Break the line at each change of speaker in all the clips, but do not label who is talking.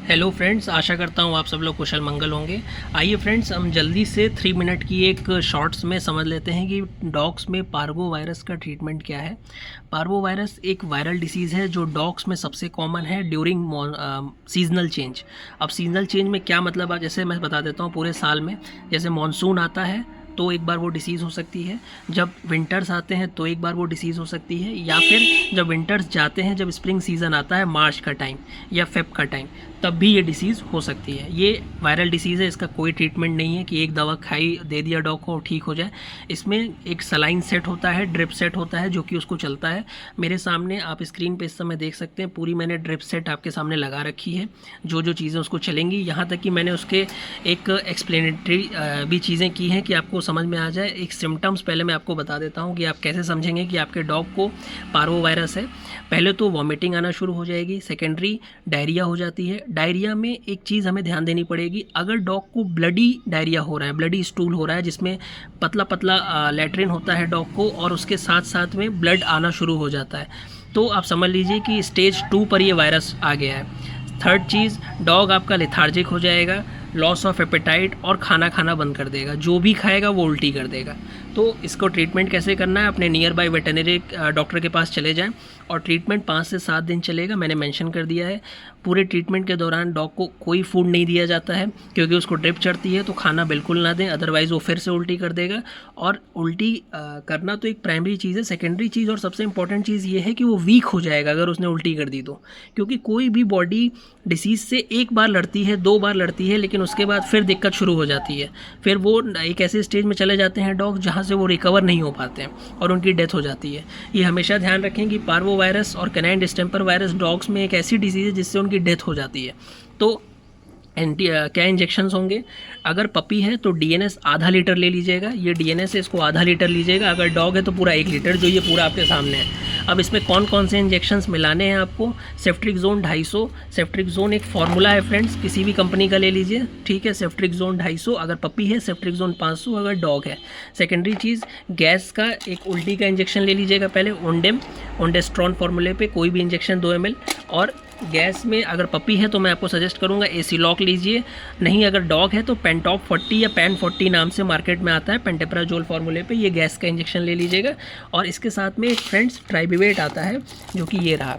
Hello friends, आशा करता हूँ आप सब लोग कुशल मंगल होंगे। आइए फ्रेंड्स, हम जल्दी से 3 मिनट की एक शॉर्ट्स में समझ लेते हैं कि डॉग्स में पार्वो वायरस का ट्रीटमेंट क्या है। पार्वो वायरस एक वायरल डिसीज़ है जो डॉग्स में सबसे कॉमन है ड्यूरिंग सीजनल चेंज। अब सीजनल चेंज में क्या मतलब है, जैसे मैं बता देता हूँ। पूरे साल में जैसे मानसून आता है तो एक बार वो डिसीज़ हो सकती है, जब विंटर्स आते हैं तो एक बार वो डिसीज़ हो सकती है, या फिर जब विंटर्स जाते हैं, जब स्प्रिंग सीज़न आता है मार्च का टाइम या फेब का टाइम, तब भी ये डिसीज़ हो सकती है। ये वायरल डिसीज़ है, इसका कोई ट्रीटमेंट नहीं है कि एक दवा खाई दे दिया डॉग को ठीक हो जाए। इसमें एक सलाइन सेट होता है, ड्रिप सेट होता है जो कि उसको चलता है। मेरे सामने आप स्क्रीन पे इस समय देख सकते हैं, पूरी मैंने ड्रिप सेट आपके सामने लगा रखी है, जो जो चीज़ें उसको चलेंगी। यहाँ तक कि मैंने उसके एक एक्सप्लेनेटरी भी चीज़ें की हैं कि आपको समझ में आ जाए। एक सिम्टम्स पहले मैं आपको बता देता हूँ कि आप कैसे समझेंगे कि आपके डॉग को पार्वो वायरस है। पहले तो वॉमिटिंग आना शुरू हो जाएगी, सेकेंडरी डायरिया हो जाती है। डायरिया में एक चीज़ हमें ध्यान देनी पड़ेगी, अगर डॉग को ब्लडी डायरिया हो रहा है, ब्लडी स्टूल हो रहा है जिसमें पतला पतला लैट्रिन होता है डॉग को, और उसके साथ साथ में ब्लड आना शुरू हो जाता है, तो आप समझ लीजिए कि स्टेज 2 पर ये वायरस आ गया है। थर्ड चीज़, डॉग आपका लेथार्जिक हो जाएगा, लॉस ऑफ एपेटाइट, और खाना खाना बंद कर देगा, जो भी खाएगा वो उल्टी कर देगा। तो इसको ट्रीटमेंट कैसे करना है, अपने नियर बाय वेटनरी डॉक्टर के पास चले जाएं, और ट्रीटमेंट 5 से 7 दिन चलेगा, मैंने मेंशन कर दिया है। पूरे ट्रीटमेंट के दौरान डॉग को कोई फूड नहीं दिया जाता है, क्योंकि उसको ड्रिप चढ़ती है, तो खाना बिल्कुल ना दें, अदरवाइज़ वो फिर से उल्टी कर देगा। और उल्टी करना तो एक प्राइमरी चीज़ है। सेकेंडरी चीज़ और सबसे इंपॉर्टेंट चीज़ ये है कि वो वीक हो जाएगा अगर उसने उल्टी कर दी तो, क्योंकि कोई भी बॉडी डिसीज़ से एक बार लड़ती है, 2 बार लड़ती है, लेकिन उसके बाद फिर दिक्कत शुरू हो जाती है। फिर वो एक ऐसे स्टेज में चले जाते हैं डॉग जहाँ से वो रिकवर नहीं हो पाते हैं और उनकी डेथ हो जाती है। ये हमेशा ध्यान रखें कि पार्वो वायरस और कैनाइन डिस्टेंपर वायरस डॉग्स में एक ऐसी डिसीज़ है जिससे उनकी डेथ हो जाती है। तो क्या इंजेक्शंस होंगे, अगर पपी है तो डीएनएस आधा लीटर ले लीजिएगा, ये डीएनएस है, इसको आधा लीटर लीजिएगा। अगर डॉग है तो पूरा 1 लीटर, जो ये पूरा आपके सामने है। अब इसमें कौन कौन से इंजेक्शंस मिलाने हैं आपको, सेफ्ट्रिक्सोन 250। सेफ्ट्रिक्सोन एक फार्मूला है फ्रेंड्स, किसी भी कंपनी का ले लीजिए, ठीक है। सेफ्ट्रिक्सोन 250 अगर पपी है, सेफ्ट्रिक्सोन 500 अगर डॉग है। सेकेंडरी चीज़, गैस का एक उल्टी का इंजेक्शन ले लीजिएगा पहले, ओंडेस्ट्रॉन फार्मूले पे कोई भी इंजेक्शन 2 ml। और गैस में अगर पपी है तो मैं आपको सजेस्ट करूंगा एसिलॉक लीजिए, नहीं अगर डॉग है तो पेंटॉप 40 या पैन 40 नाम से मार्केट में आता है, पेंटेप्राजोल फार्मूले पे, ये गैस का इंजेक्शन ले लीजिएगा। और इसके साथ में फ्रेंड्स ट्राइबिवेट आता है, जो कि ये रहा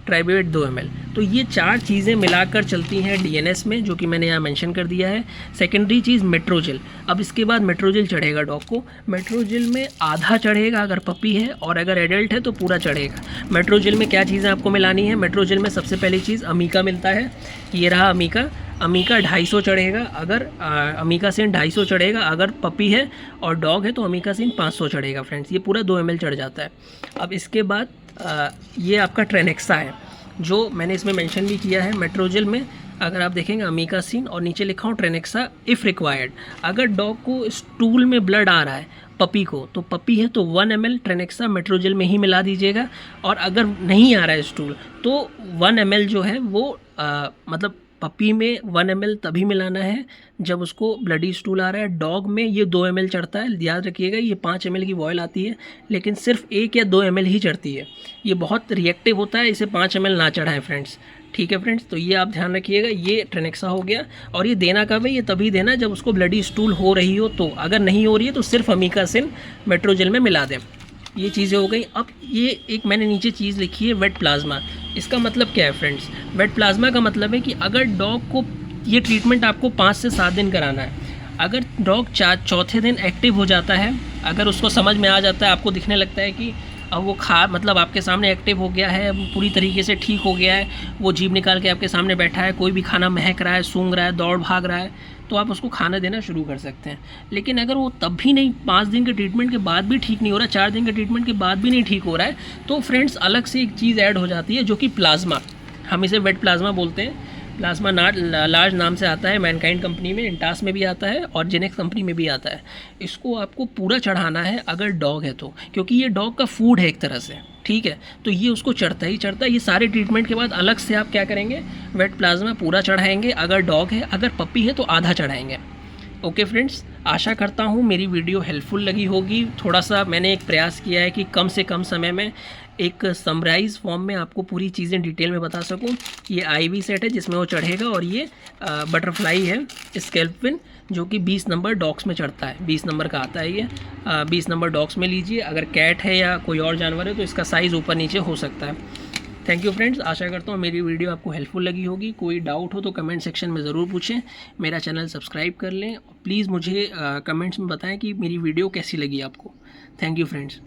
ट्राइबिवेट 2 ml। तो ये 4 चीज़ें मिलाकर चलती हैं डीएनएस में, जो कि मैंने यहाँ मेंशन कर दिया है। सेकेंडरी चीज़ मेट्रोजिल, अब इसके बाद मेट्रोजिल चढ़ेगा डॉग को। मेट्रोजिल में आधा चढ़ेगा अगर पपी है, और अगर एडल्ट है तो पूरा चढ़ेगा। मेट्रोजिल में क्या चीज़ें आपको मिलानी है, मेट्रोजिल में सबसे पहली चीज़ अमीका मिलता है, ये रहा अमीका। अमीका 250 चढ़ेगा, अगर अमीकासिन 250 चढ़ेगा अगर पपी है, और डॉग है तो अमीकासिन 500 चढ़ेगा फ्रेंड्स, ये पूरा 2 ml चढ़ जाता है। अब इसके बाद ये आपका ट्रेनेक्सा है, जो मैंने इसमें मेंशन भी किया है। मेट्रोजिल में अगर आप देखेंगे अमीकासिन और नीचे लिखा हूँ ट्रेनेक्सा इफ़ रिक्वायर्ड। अगर डॉग को स्टूल में ब्लड आ रहा है पपी को, तो पपी है तो 1 ml ट्रेनेक्सा मेट्रोजिल में ही मिला दीजिएगा। और अगर नहीं आ रहा है स्टूल तो 1 ml जो है वो मतलब पपी में 1 ml तभी मिलाना है जब उसको ब्लडी स्टूल आ रहा है। डॉग में ये 2 ml चढ़ता है, याद रखिएगा। ये 5 ml की वॉयल आती है, लेकिन सिर्फ 1 या 2 ml ही चढ़ती है। ये बहुत रिएक्टिव होता है, इसे 5 ml ना चढ़ाएं फ्रेंड्स, ठीक है फ्रेंड्स। तो ये आप ध्यान रखिएगा। ये ट्रेनेक्सा हो गया, और ये देना कब है, ये तभी देना जब उसको ब्लडी स्टूल हो रही हो। तो अगर नहीं हो रही है तो सिर्फ अमीकासिन मेट्रोजिल में मिला दें। ये चीज़ें हो गई। अब ये एक मैंने नीचे चीज़ लिखी है वेट प्लाज्मा। इसका मतलब क्या है फ्रेंड्स, वेट प्लाज्मा का मतलब है कि अगर डॉग को ये ट्रीटमेंट आपको 5 से 7 दिन कराना है। अगर डॉग चौथे दिन एक्टिव हो जाता है, अगर उसको समझ में आ जाता है, आपको दिखने लगता है कि अब वो मतलब आपके सामने एक्टिव हो गया है, पूरी तरीके से ठीक हो गया है, वो जीभ निकाल के आपके सामने बैठा है, कोई भी खाना महक रहा है, सूंघ रहा है, दौड़ भाग रहा है, तो आप उसको खाना देना शुरू कर सकते हैं। लेकिन अगर वो तब भी नहीं, 5 दिन के ट्रीटमेंट के बाद भी ठीक नहीं हो रहा, 4 दिन के ट्रीटमेंट के बाद भी नहीं ठीक हो रहा है, तो फ्रेंड्स अलग से एक चीज़ ऐड हो जाती है, जो कि प्लाज्मा, हम इसे वेट प्लाज्मा बोलते हैं। प्लाज्मा लार्ज नाम से आता है, मैनकाइंड कंपनी में, इंटास में भी आता है और जेनेक्स कंपनी में भी आता है। इसको आपको पूरा चढ़ाना है अगर डॉग है तो, क्योंकि ये डॉग का फूड है एक तरह से, ठीक है। तो ये उसको चढ़ता ही चढ़ता है। ये सारे ट्रीटमेंट के बाद अलग से आप क्या करेंगे, वेट प्लाज्मा पूरा चढ़ाएंगे अगर डॉग है, अगर पपी है तो आधा चढ़ाएंगे। ओके फ्रेंड्स, आशा करता हूँ मेरी वीडियो हेल्पफुल लगी होगी। थोड़ा सा मैंने एक प्रयास किया है कि कम से कम समय में एक समराइज़ फॉर्म में आपको पूरी चीज़ें डिटेल में बता सकूँ। ये आईवी सेट है जिसमें वो चढ़ेगा, और ये बटरफ्लाई है स्कैल्प पिन जो कि 20 नंबर डॉग्स में चढ़ता है। 20 नंबर का आता है ये। 20 नंबर डॉग्स में लीजिए। अगर कैट है या कोई और जानवर है तो इसका साइज़ ऊपर नीचे हो सकता है। थैंक यू फ्रेंड्स, आशा करता हूँ मेरी वीडियो आपको हेल्पफुल लगी होगी। कोई डाउट हो तो कमेंट सेक्शन में ज़रूर पूछें। मेरा चैनल सब्सक्राइब कर लें। प्लीज़ मुझे कमेंट्स में बताएं कि मेरी वीडियो कैसी लगी आपको। Thank you friends.